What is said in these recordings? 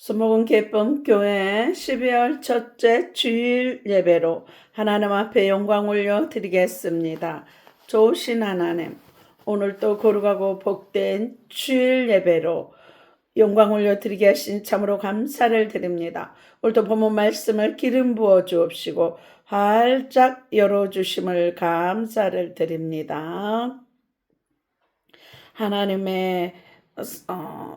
수목은 기쁨 교회 12월 첫째 주일 예배로 하나님 앞에 영광 올려 드리겠습니다. 좋으신 하나님, 오늘도 거룩하고 복된 주일 예배로 영광 올려 드리게 하신 참으로 감사를 드립니다. 오늘도 본문 말씀을 기름 부어 주옵시고 활짝 열어주심을 감사를 드립니다. 하나님의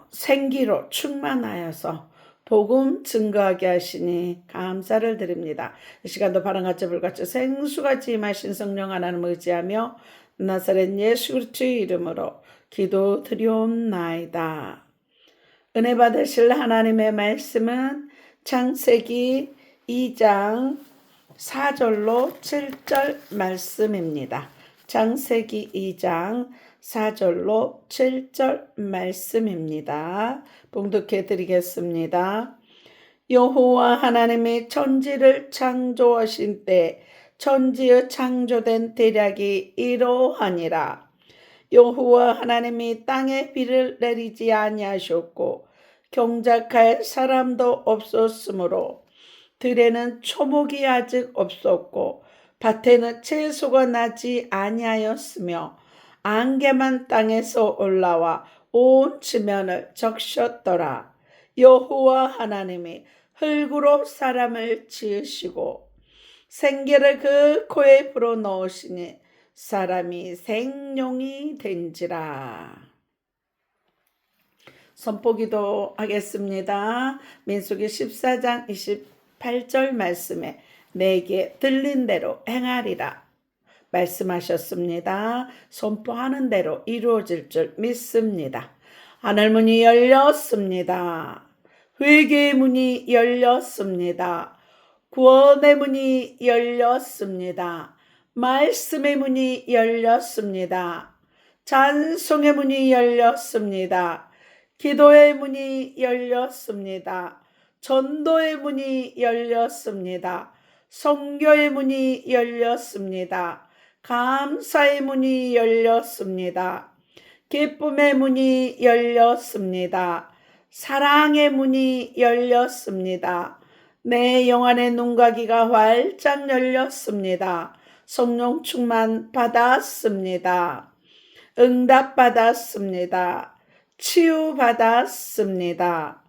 생기로 충만하여서 복음 증거하게 하시니 감사를 드립니다. 이 시간도 바람같이 불같이 생수같이 임하신 성령 하나님 의지하며 나사렛 예수 그리스도의 이름으로 기도드리옵나이다. 은혜 받으실 하나님의 말씀은 창세기 2장 4절로 7절 말씀입니다. 창세기 2장 4절로 7절 말씀입니다. 봉독해 드리겠습니다. 여호와 하나님이 천지를 창조하신 때 천지의 창조된 대략이 이러하니라. 여호와 하나님이 땅에 비를 내리지 아니하셨고 경작할 사람도 없었으므로 들에는 초목이 아직 없었고 밭에는 채소가 나지 아니하였으며 안개만 땅에서 올라와 온 지면을 적셨더라. 여호와 하나님이 흙으로 사람을 지으시고 생기를 그 코에 불어넣으시니 사람이 생룡이 된지라. 선포기도 하겠습니다. 민수기 14장 28절 말씀에 내게 들린 대로 행하리라 말씀하셨습니다. 선포하는 대로 이루어질 줄 믿습니다. 하늘문이 열렸습니다. 회개의 문이 열렸습니다. 구원의 문이 열렸습니다. 말씀의 문이 열렸습니다. 찬송의 문이 열렸습니다. 기도의 문이 열렸습니다. 전도의 문이 열렸습니다. 선교의 문이 열렸습니다. 감사의 문이 열렸습니다. 기쁨의 문이 열렸습니다. 사랑의 문이 열렸습니다. 내 영안의 눈가기가 활짝 열렸습니다. 성령 충만 받았습니다. 응답 받았습니다. 치유 받았습니다.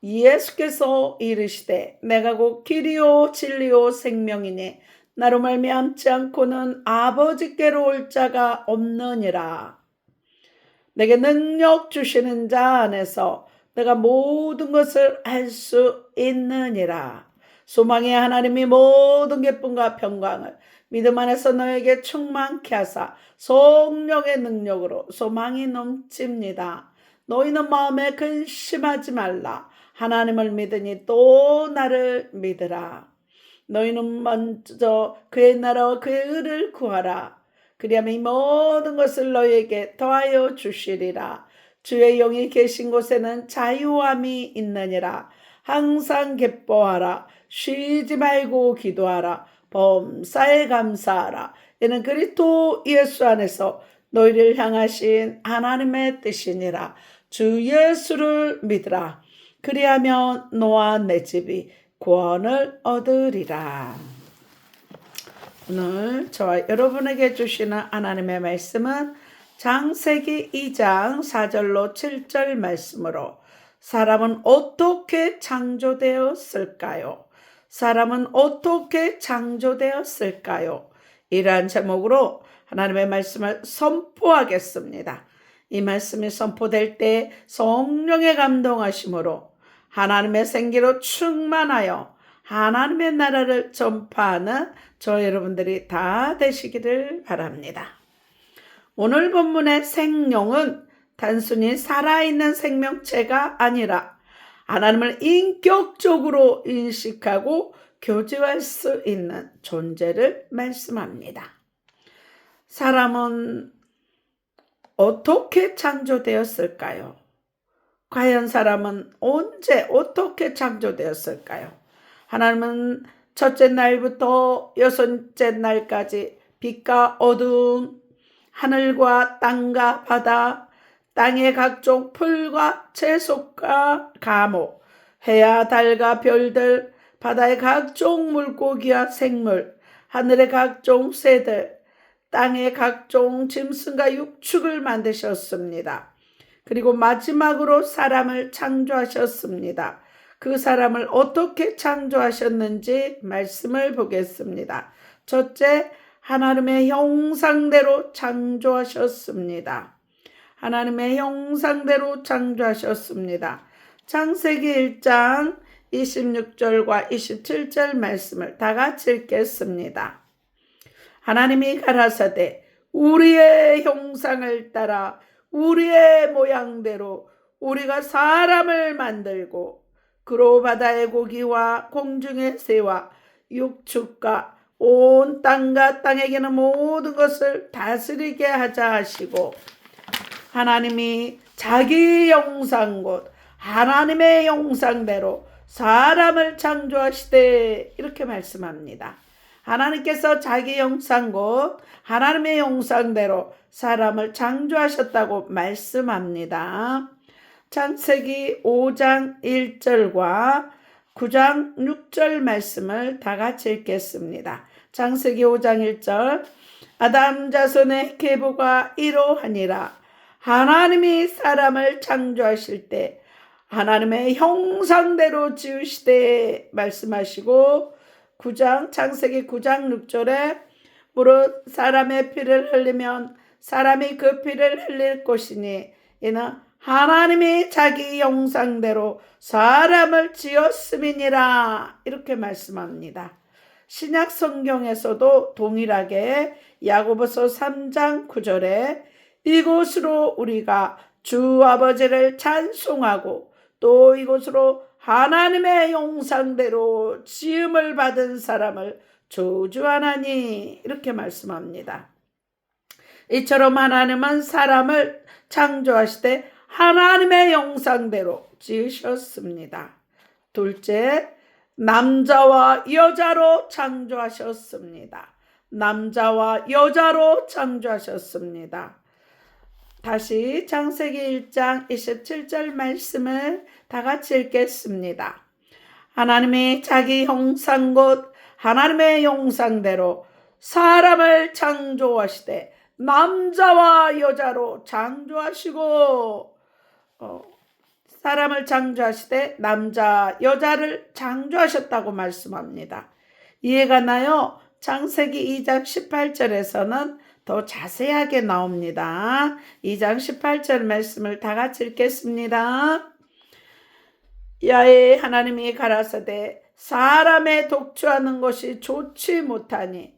예수께서 이르시되 내가 곧 길이요 진리요 생명이니 나로 말미암지 않고는 아버지께로 올 자가 없느니라. 내게 능력 주시는 자 안에서 내가 모든 것을 할 수 있느니라. 소망의 하나님이 모든 기쁨과 평강을 믿음 안에서 너에게 충만케 하사 성령의 능력으로 소망이 넘칩니다. 너희는 마음에 근심하지 말라. 하나님을 믿으니 또 나를 믿으라. 너희는 먼저 그의 나라와 그의 의를 구하라. 그리하면 이 모든 것을 너희에게 더하여 주시리라. 주의 영이 계신 곳에는 자유함이 있느니라. 항상 기뻐하라. 쉬지 말고 기도하라. 범사에 감사하라. 이는 그리스도 예수 안에서 너희를 향하신 하나님의 뜻이니라. 주 예수를 믿으라. 그리하면 너와 내 집이 구원을 얻으리라. 오늘 저와 여러분에게 주시는 하나님의 말씀은 창세기 2장 4절로 7절 말씀으로 사람은 어떻게 창조되었을까요? 사람은 어떻게 창조되었을까요? 이러한 제목으로 하나님의 말씀을 선포하겠습니다. 이 말씀이 선포될 때 성령의 감동하심으로 하나님의 생기로 충만하여 하나님의 나라를 전파하는 저 여러분들이 다 되시기를 바랍니다. 오늘 본문의 생명은 단순히 살아있는 생명체가 아니라 하나님을 인격적으로 인식하고 교제할 수 있는 존재를 말씀합니다. 사람은 어떻게 창조되었을까요? 과연 사람은 언제 어떻게 창조되었을까요? 하나님은 첫째 날부터 여섯째 날까지 빛과 어두움, 하늘과 땅과 바다, 땅의 각종 풀과 채소과 감옥, 해와 달과 별들, 바다의 각종 물고기와 생물, 하늘의 각종 새들, 땅의 각종 짐승과 육축을 만드셨습니다. 그리고 마지막으로 사람을 창조하셨습니다. 그 사람을 어떻게 창조하셨는지 말씀을 보겠습니다. 첫째, 하나님의 형상대로 창조하셨습니다. 하나님의 형상대로 창조하셨습니다. 창세기 1장 26절과 27절 말씀을 다 같이 읽겠습니다. 하나님이 가라사대 우리의 형상을 따라 우리의 모양대로 우리가 사람을 만들고 그로 바다의 고기와 공중의 새와 육축과 온 땅과 땅에 있는 모든 것을 다스리게 하자 하시고, 하나님이 자기 형상 곧 하나님의 형상대로 사람을 창조하시되 이렇게 말씀합니다. 하나님께서 자기 형상 곧 하나님의 형상대로 사람을 창조하셨다고 말씀합니다. 창세기 5장 1절과 9장 6절 말씀을 다 같이 읽겠습니다. 창세기 5장 1절 아담 자손의 계보가 이러하니라. 하나님이 사람을 창조하실 때 하나님의 형상대로 지으시되 말씀하시고, 9장 창세기 9장 6절에 무릇 사람의 피를 흘리면 사람이 그 피를 흘릴 것이니 이는 하나님이 자기 형상대로 사람을 지었음이니라 이렇게 말씀합니다. 신약 성경에서도 동일하게 야고보서 3장 9절에 이곳으로 우리가 주 아버지를 찬송하고 또 이곳으로 하나님의 형상대로 지음을 받은 사람을 저주하나니 이렇게 말씀합니다. 이처럼 하나님은 사람을 창조하시되 하나님의 형상대로 지으셨습니다. 둘째, 남자와 여자로 창조하셨습니다. 남자와 여자로 창조하셨습니다. 다시 창세기 1장 27절 말씀을 다 같이 읽겠습니다. 하나님이 자기 형상 곧 하나님의 형상대로 사람을 창조하시되 남자와 여자로 창조하시고, 사람을 창조하시되 남자 여자를 창조하셨다고 말씀합니다. 이해가 나요? 창세기 2장 18절에서는 더 자세하게 나옵니다. 2장 18절 말씀을 다 같이 읽겠습니다. 야외 하나님이 가라사대 사람의 독주하는 것이 좋지 못하니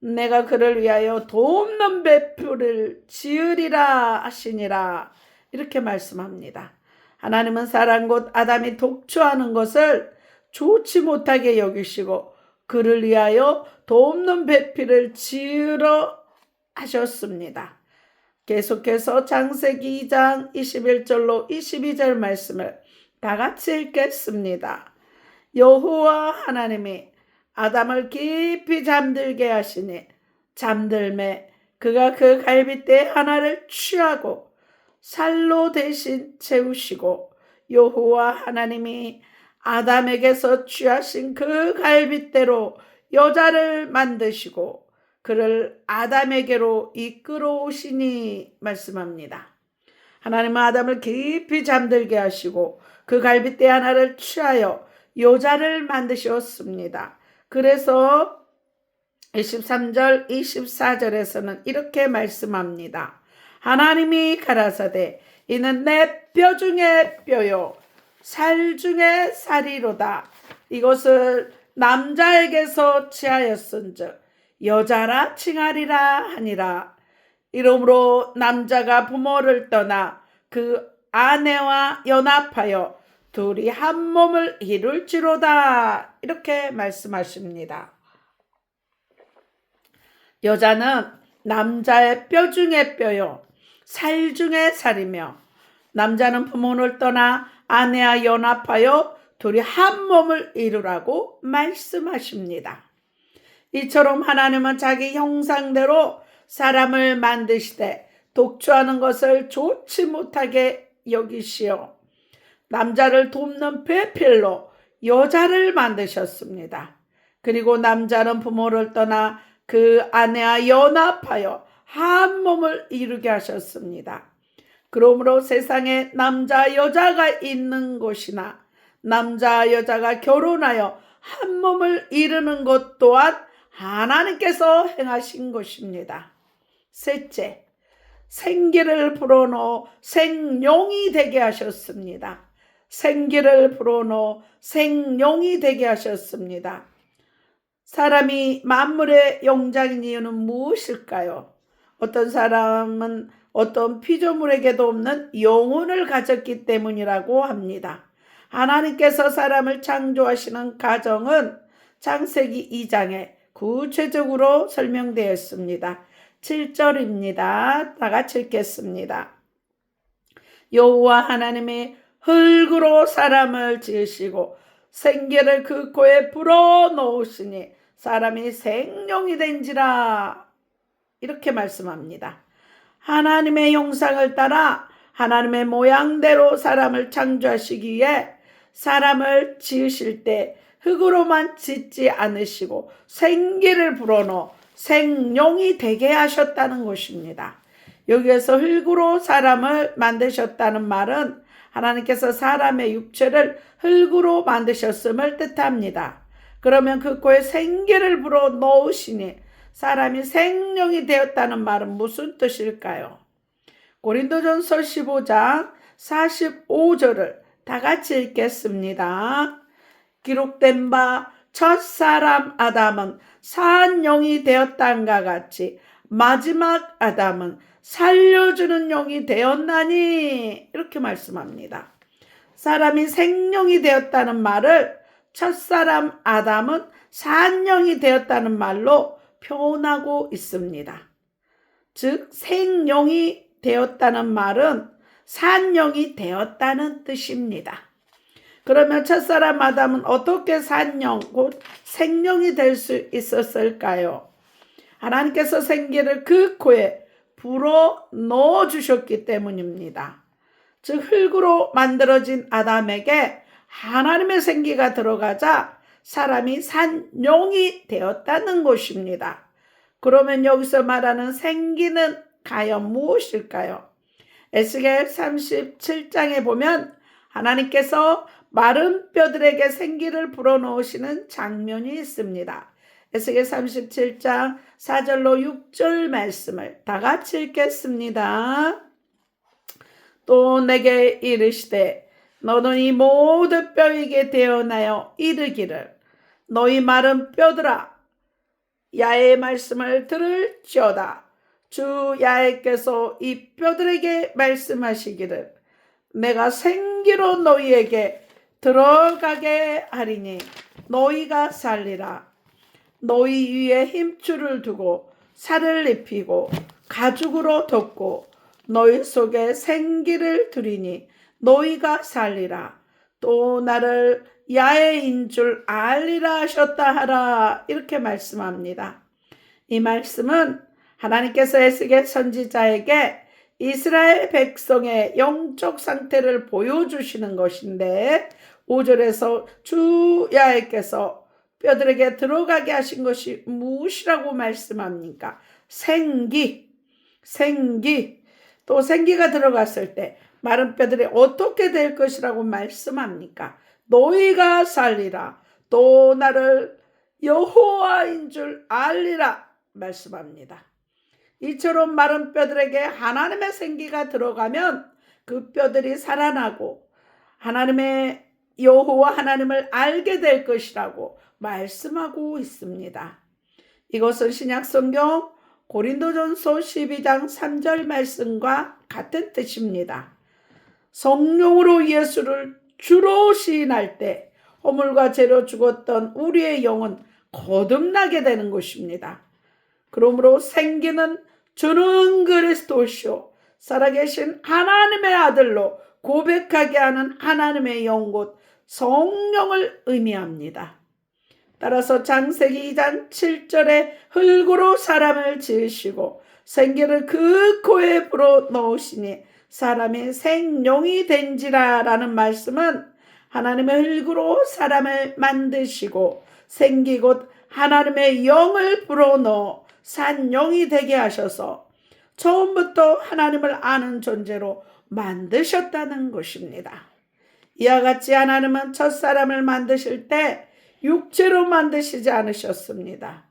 내가 그를 위하여 돕는 배풀을 지으리라 하시니라 이렇게 말씀합니다. 하나님은 사람 곧 아담이 독주하는 것을 좋지 못하게 여기시고 그를 위하여 돕는 배필을 지으러 하셨습니다. 계속해서 창세기 2장 21절로 22절 말씀을 다 같이 읽겠습니다. 여호와 하나님이 아담을 깊이 잠들게 하시니 잠들매 그가 그 갈빗대 하나를 취하고 살로 대신 채우시고 여호와 하나님이 아담에게서 취하신 그 갈빗대로 여자를 만드시고 그를 아담에게로 이끌어 오시니 말씀합니다. 하나님은 아담을 깊이 잠들게 하시고 그 갈빗대 하나를 취하여 여자를 만드셨습니다. 그래서 23절 24절에서는 이렇게 말씀합니다. 하나님이 가라사대 이는 내 뼈 중에 뼈요 살 중에 살이로다. 이것을 남자에게서 취하였은즉 여자라 칭하리라 하니라. 이러므로 남자가 부모를 떠나 그 아내와 연합하여 둘이 한 몸을 이룰지로다. 이렇게 말씀하십니다. 여자는 남자의 뼈 중에 뼈요 살 중에 살이며 남자는 부모를 떠나 아내와 연합하여 둘이 한 몸을 이루라고 말씀하십니다. 이처럼 하나님은 자기 형상대로 사람을 만드시되 독주하는 것을 좋지 못하게 여기시오 남자를 돕는 배필로 여자를 만드셨습니다. 그리고 남자는 부모를 떠나 그 아내와 연합하여 한 몸을 이루게 하셨습니다. 그러므로 세상에 남자 여자가 있는 곳이나 남자 여자가 결혼하여 한 몸을 이루는 것 또한 하나님께서 행하신 것입니다. 셋째, 생기를 불어넣어 생룡이 되게 하셨습니다. 생기를 불어넣어 생룡이 되게 하셨습니다. 사람이 만물의 영장인 이유는 무엇일까요? 어떤 사람은 어떤 피조물에게도 없는 영혼을 가졌기 때문이라고 합니다. 하나님께서 사람을 창조하시는 과정은 창세기 2장에 구체적으로 설명되어 있습니다. 7절입니다. 다 같이 읽겠습니다. 여호와 하나님이 흙으로 사람을 지으시고 생기를 그 코에 불어넣으시니 사람이 생룡이 된지라. 이렇게 말씀합니다. 하나님의 형상을 따라 하나님의 모양대로 사람을 창조하시기 위해 사람을 지으실 때 흙으로만 짓지 않으시고 생기를 불어넣어 생룡이 되게 하셨다는 것입니다. 여기에서 흙으로 사람을 만드셨다는 말은 하나님께서 사람의 육체를 흙으로 만드셨음을 뜻합니다. 그러면 그 코에 생기를 불어넣으시니 사람이 생명이 되었다는 말은 무슨 뜻일까요? 고린도전서 15장 45절을 다 같이 읽겠습니다. 기록된 바 첫사람 아담은 산 영이 되었단가 같이 마지막 아담은 살려주는 영이 되었나니. 이렇게 말씀합니다. 사람이 생명이 되었다는 말을 첫사람 아담은 산 영이 되었다는 말로 표현하고 있습니다. 즉 생명이 되었다는 말은 산영이 되었다는 뜻입니다. 그러면 첫사람 아담은 어떻게 산영, 곧 생명이 될 수 있었을까요? 하나님께서 생기를 그 코에 불어 넣어 주셨기 때문입니다. 즉 흙으로 만들어진 아담에게 하나님의 생기가 들어가자 사람이 산용이 되었다는 것입니다. 그러면 여기서 말하는 생기는 과연 무엇일까요? 에스겔 37장에 보면 하나님께서 마른 뼈들에게 생기를 불어넣으시는 장면이 있습니다. 에스겔 37장 4절로 6절 말씀을 다 같이 읽겠습니다. 또 내게 이르시되 너는 이 모든 뼈에게 대언하여 이르기를 너희 마른 뼈들아 야훼의 말씀을 들을지어다. 주 야훼께서 이 뼈들에게 말씀하시기를 내가 생기로 너희에게 들어가게 하리니 너희가 살리라. 너희 위에 힘줄을 두고 살을 입히고 가죽으로 덮고 너희 속에 생기를 두리니 너희가 살리라. 또 나를 야훼인 줄 알리라 하셨다 하라. 이렇게 말씀합니다. 이 말씀은 하나님께서 에스겔 선지자에게 이스라엘 백성의 영적 상태를 보여주시는 것인데 5절에서 주 야훼께서 뼈들에게 들어가게 하신 것이 무엇이라고 말씀합니까? 생기. 또 생기가 들어갔을 때 마른 뼈들이 어떻게 될 것이라고 말씀합니까? 너희가 살리라. 또 나를 여호와인 줄 알리라 말씀합니다. 이처럼 마른 뼈들에게 하나님의 생기가 들어가면 그 뼈들이 살아나고 하나님의 여호와 하나님을 알게 될 것이라고 말씀하고 있습니다. 이것은 신약성경 고린도전서 12장 3절 말씀과 같은 뜻입니다. 성령으로 예수를 주로 시인할 때 허물과 죄로 죽었던 우리의 영은 거듭나게 되는 것입니다. 그러므로 생기는 주는 그리스도시요 살아계신 하나님의 아들로 고백하게 하는 하나님의 영 곧 성령을 의미합니다. 따라서 창세기 2장 7절에 흙으로 사람을 지으시고 생기를 그 코에 불어 넣으시니 사람이 생룡이 된지라라는 말씀은 하나님의 흙으로 사람을 만드시고 생기 곧 하나님의 영을 불어넣어 산영이 되게 하셔서 처음부터 하나님을 아는 존재로 만드셨다는 것입니다. 이와 같이 하나님은 첫사람을 만드실 때 육체로 만드시지 않으셨습니다.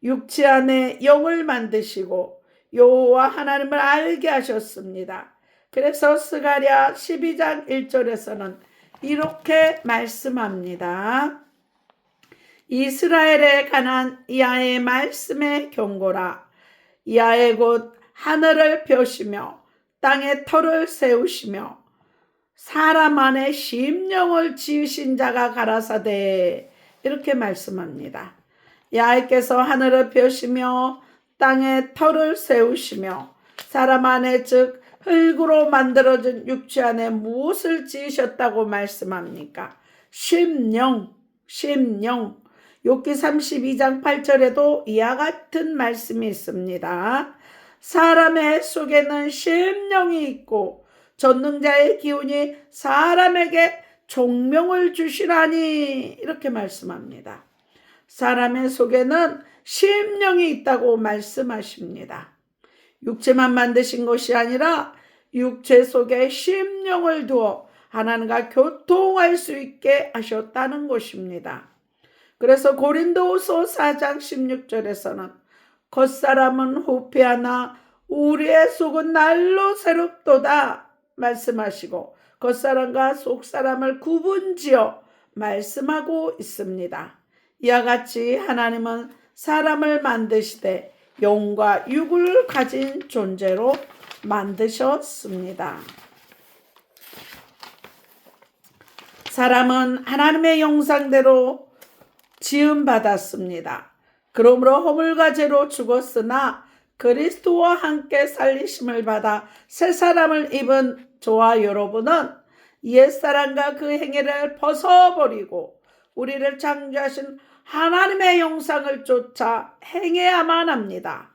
육체 안에 영을 만드시고 여호와 하나님을 알게 하셨습니다. 그래서 스가랴 12장 1절에서는 이렇게 말씀합니다. 이스라엘에 관한 야의 말씀의 경고라. 야의 곧 하늘을 펴시며 땅에 터를 세우시며 사람 안에 심령을 지으신 자가 가라사대. 이렇게 말씀합니다. 야훼께서 하늘을 펴시며 땅에 터를 세우시며 사람 안에 즉 흙으로 만들어진 육체 안에 무엇을 지으셨다고 말씀합니까? 심령. 욥기 32장 8절에도 이와 같은 말씀이 있습니다. 사람의 속에는 심령이 있고 전능자의 기운이 사람에게 종명을 주시라니. 이렇게 말씀합니다. 사람의 속에는 심령이 있다고 말씀하십니다. 육체만 만드신 것이 아니라 육체 속에 심령을 두어 하나님과 교통할 수 있게 하셨다는 것입니다. 그래서 고린도후서 4장 16절에서는 겉사람은 후패하나 우리의 속은 날로 새롭도다 말씀하시고 겉사람과 속사람을 구분지어 말씀하고 있습니다. 이와 같이 하나님은 사람을 만드시되 영과 육을 가진 존재로 만드셨습니다. 사람은 하나님의 형상대로 지음받았습니다. 그러므로 허물과 죄로 죽었으나 그리스도와 함께 살리심을 받아 새 사람을 입은 저와 여러분은 옛사람과 그 행위를 벗어버리고 우리를 창조하신 하나님의 형상을 쫓아 행해야만 합니다.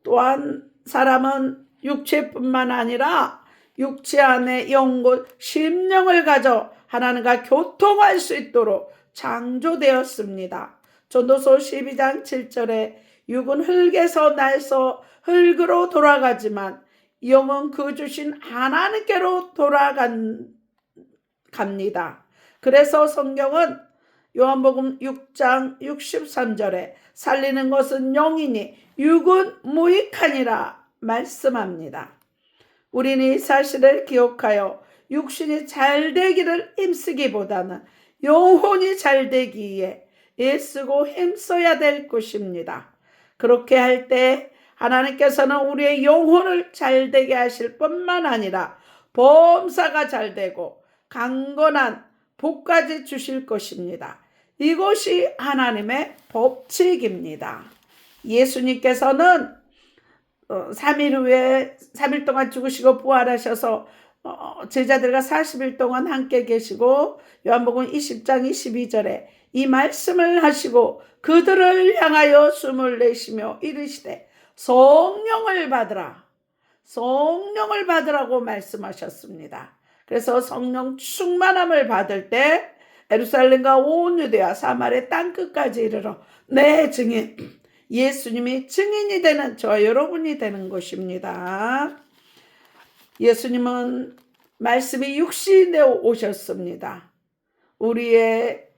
또한 사람은 육체뿐만 아니라 육체 안에 영곧 심령을 가져 하나님과 교통할 수 있도록 창조되었습니다. 전도서 12장 7절에 육은 흙에서 나서 흙으로 돌아가지만 영은 그 주신 하나님께로 돌아갑니다. 그래서 성경은 요한복음 6장 63절에 살리는 것은 영이니 육은 무익하니라 말씀합니다. 우리는 이 사실을 기억하여 육신이 잘되기를 힘쓰기보다는 영혼이 잘되기에 애쓰고 힘써야 될 것입니다. 그렇게 할 때 하나님께서는 우리의 영혼을 잘되게 하실 뿐만 아니라 범사가 잘되고 강건한 복까지 주실 것입니다. 이것이 하나님의 법칙입니다. 예수님께서는 3일 후에 3일 동안 죽으시고 부활하셔서 제자들과 40일 동안 함께 계시고 요한복음 20장 22절에 이 말씀을 하시고 그들을 향하여 숨을 내쉬며 이르시되 성령을 받으라고 말씀하셨습니다. 그래서 성령 충만함을 받을 때 예루살렘과 온 유대와 사마리아 땅끝까지 이르러 내 증인, 예수님이 증인이 되는 저와 여러분이 되는 것입니다. 예수님은 말씀이 육신에 오셨습니다. 우리의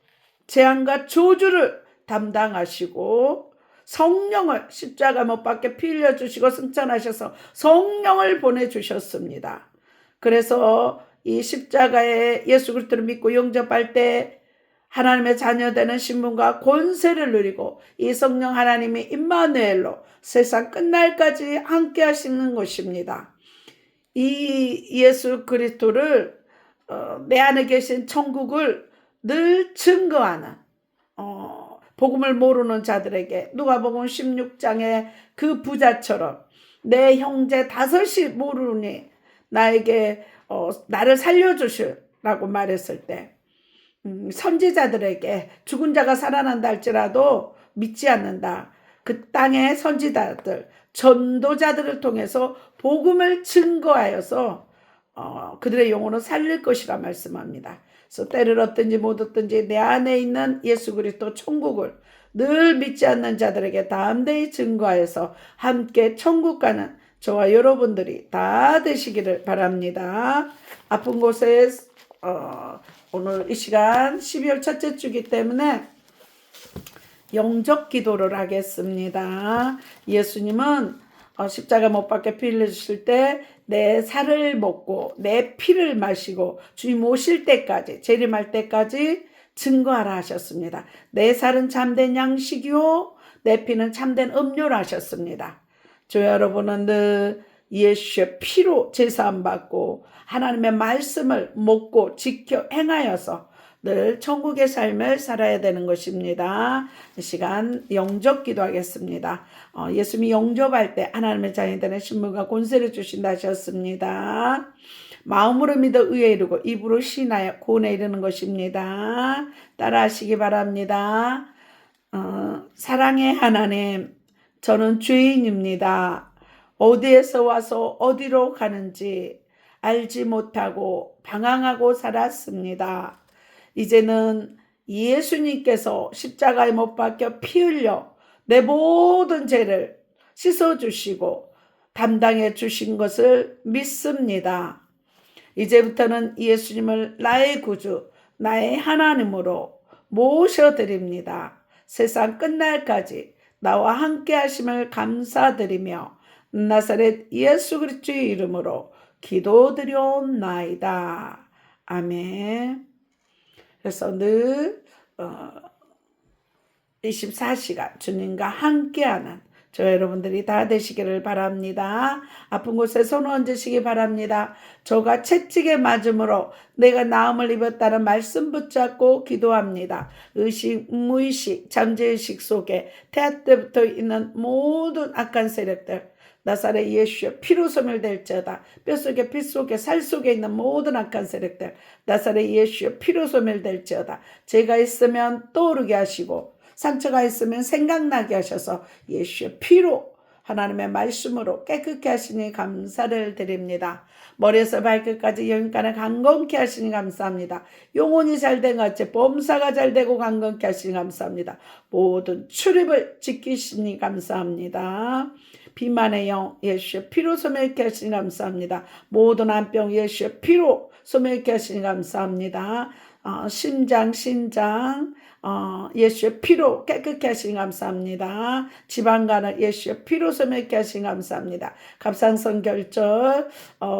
재앙과 저주를 담당하시고 성령을 십자가 못 박게 피 흘려주시고 승천하셔서 성령을 보내주셨습니다. 그래서 이 십자가에 예수 그리스도를 믿고 영접할 때 하나님의 자녀되는 신분과 권세를 누리고 이 성령 하나님이 임마누엘로 세상 끝날까지 함께 하시는 것입니다. 이 예수 그리스도를 내 안에 계신 천국을 늘 증거하는 복음을 모르는 자들에게 누가복음 16장의 그 부자처럼 내 형제 5이 모르니 나에게 나를 살려주시라고 말했을 때 선지자들에게 죽은 자가 살아난다 할지라도 믿지 않는다. 그 땅의 선지자들, 전도자들을 통해서 복음을 증거하여서 그들의 영혼을 살릴 것이라 말씀합니다. 그래서 때를 얻든지 못 얻든지 내 안에 있는 예수 그리스도 천국을 늘 믿지 않는 자들에게 담대히 증거하여서 함께 천국 가는 저와 여러분들이 다 되시기를 바랍니다. 아픈 곳에 오늘 이 시간 12월 첫째 주기 때문에 영적 기도를 하겠습니다. 예수님은 십자가 못 박혀 피 흘리실 때 내 살을 먹고 내 피를 마시고 주님 오실 때까지 재림할 때까지 증거하라 하셨습니다. 내 살은 참된 양식이요 내 피는 참된 음료라 하셨습니다. 저 여러분은 늘 예수의 피로 제사함 받고 하나님의 말씀을 먹고 지켜 행하여서 늘 천국의 삶을 살아야 되는 것입니다. 이 시간 영접 기도하겠습니다. 예수님이 영접할 때 하나님의 자녀이 되는 신분과 권세를 주신다 하셨습니다. 마음으로 믿어 의에 이르고 입으로 신하여 구원에 이르는 것입니다. 따라하시기 바랍니다. 사랑의 하나님, 저는 죄인입니다. 어디에서 와서 어디로 가는지 알지 못하고 방황하고 살았습니다. 이제는 예수님께서 십자가에 못 박혀 피 흘려 내 모든 죄를 씻어주시고 담당해 주신 것을 믿습니다. 이제부터는 예수님을 나의 구주, 나의 하나님으로 모셔드립니다. 세상 끝날까지 나와 함께 하심을 감사드리며 나사렛 예수 그리스도의 이름으로 기도드려옵나이다. 아멘. 그래서 늘 24시간 주님과 함께하는 저 여러분들이 다 되시기를 바랍니다. 아픈 곳에 손 얹으시기 바랍니다. 저가 채찍에 맞음으로 내가 나음을 입었다는 말씀 붙잡고 기도합니다. 의식, 무의식, 잠재의식 속에 태아 때부터 있는 모든 악한 세력들 나사렛 예수의 피로 소멸될지어다. 뼛속에 피 속에 살 속에 있는 모든 악한 세력들 나사렛 예수의 피로 소멸될지어다. 죄가 있으면 떠오르게 하시고 상처가 있으면 생각나게 하셔서 예수의 피로 하나님의 말씀으로 깨끗게 하시니 감사를 드립니다. 머리에서 발끝까지 영혼까지 강건케 하시니 감사합니다. 영혼이 잘된 같이 범사가 잘되고 강건케 하시니 감사합니다. 모든 출입을 지키시니 감사합니다. 비만의 영 예수의 피로 소멸케 하시니 감사합니다. 모든 암병 예수의 피로 소멸케 하시니 감사합니다. 신장 예수의 피로 깨끗게 하시니 감사합니다. 지방간을 예수의 피로 소멸케 하시니 감사합니다. 갑상선 결절,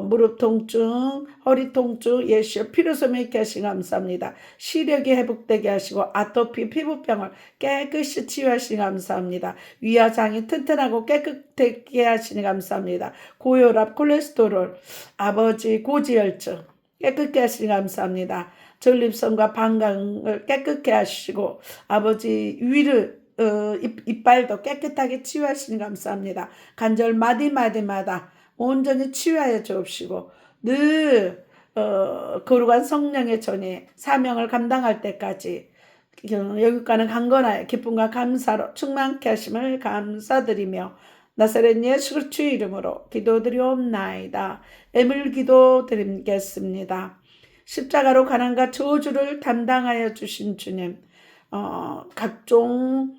무릎 통증, 허리 통증 예수의 피로 소멸케 하시니 감사합니다. 시력이 회복되게 하시고 아토피 피부병을 깨끗이 치유하시니 감사합니다. 위아장이 튼튼하고 깨끗하게 하시니 감사합니다. 고혈압, 콜레스테롤, 아버지 고지혈증 깨끗게 하시니 감사합니다. 전립선과 방광을 깨끗게 하시고 아버지 위를 이빨도 깨끗하게 치유하시니 감사합니다. 관절 마디마디마다 온전히 치유하여 주옵시고 늘 거룩한 성령의 전에 사명을 감당할 때까지 영육간을 강건하여 기쁨과 감사로 충만케 하심을 감사드리며 나사렛 예수 그리스도의 이름으로 기도드리옵나이다. 애물 기도드리겠습니다. 십자가로 가난과 저주를 담당하여 주신 주님, 각종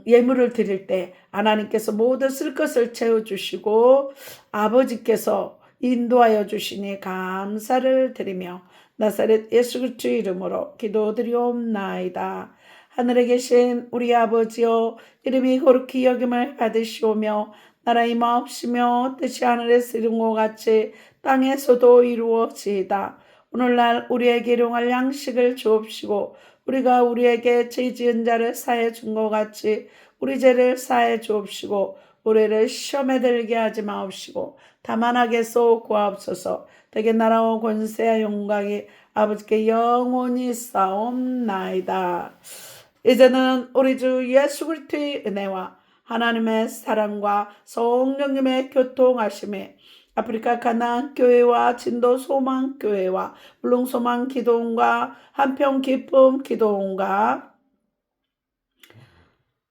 예물을 드릴 때 하나님께서 모든 쓸 것을 채워주시고 아버지께서 인도하여 주시니 감사를 드리며 나사렛 예수 그리스도의 이름으로 기도드리옵나이다. 하늘에 계신 우리 아버지여, 이름이 거룩히 여김을 받으시오며 나라의 마옵시며 뜻이 하늘에서 이룬 것 같이 땅에서도 이루어지이다. 오늘날 우리에게 일용할 양식을 주옵시고 우리가 우리에게 죄 지은 자를 사해 준 것 같이 우리 죄를 사해 주옵시고 우리를 시험에 들게 하지 마옵시고 다만 악에서 구하옵소서. 대개 나라와 권세와 영광이 아버지께 영원히 싸움나이다. 이제는 우리 주 예수 그리스도의 은혜와 하나님의 사랑과 성령님의 교통하심에 아프리카 가나안 교회와 진도 소망 교회와 울릉 소망 기도원과 한평 기쁨 기도원과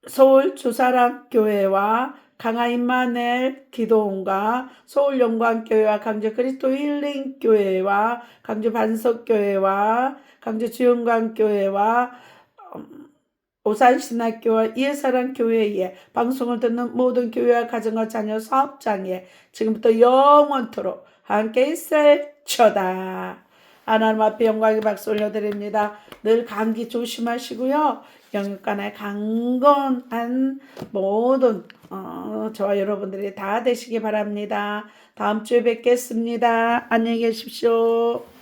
서울 주사랑 교회와 강화 임마누엘 기도원과 서울 영광교회와 강주 그리스도 힐링교회와 강주 반석교회와 강주 주영광교회와 오산신학교와 이해사랑교회에 방송을 듣는 모든 교회와 가정과 자녀 사업장에 지금부터 영원토록 함께 있을쳐다. 하나님 앞에 영광의 박수 올려드립니다. 늘 감기 조심하시고요. 영육간에 강건한 모든 저와 여러분들이 다 되시기 바랍니다. 다음 주에 뵙겠습니다. 안녕히 계십시오.